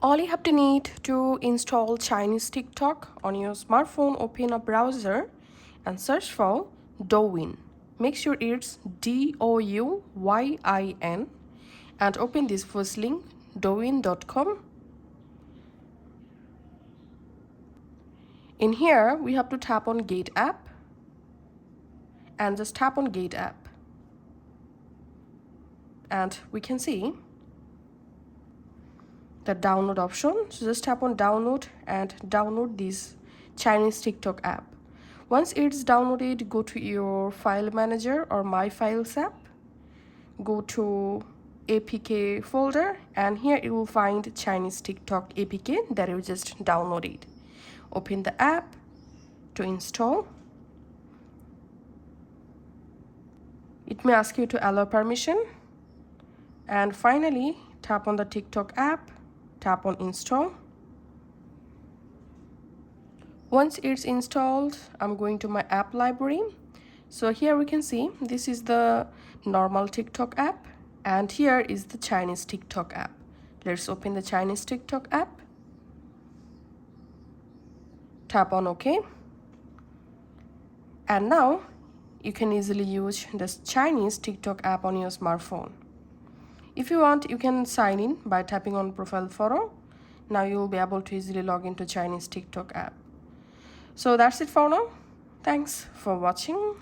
All you have to need to install Chinese TikTok on your smartphone, open a browser and search for Douyin. Make sure it's Douyin and open this first link, douyin.com. In here, we have to tap on Gate app and just tap on Gate app. And we can see the download option. So just tap on download and download this Chinese TikTok app. Once it's downloaded, go to your file manager or My Files app. Go to APK folder and here you will find Chinese TikTok APK that you just downloaded. Open the app to install. It may ask you to allow permission. And finally, tap on the TikTok app, tap on install. Once it's installed, I'm going to my app library. So here we can see this is the normal TikTok app and here is the Chinese TikTok app. Let's open the Chinese TikTok app. Tap on OK. And now you can easily use this Chinese TikTok app on your smartphone. If you want, you can sign in by tapping on profile photo. Now you will be able to easily log into Chinese TikTok app. So that's it for now. Thanks for watching.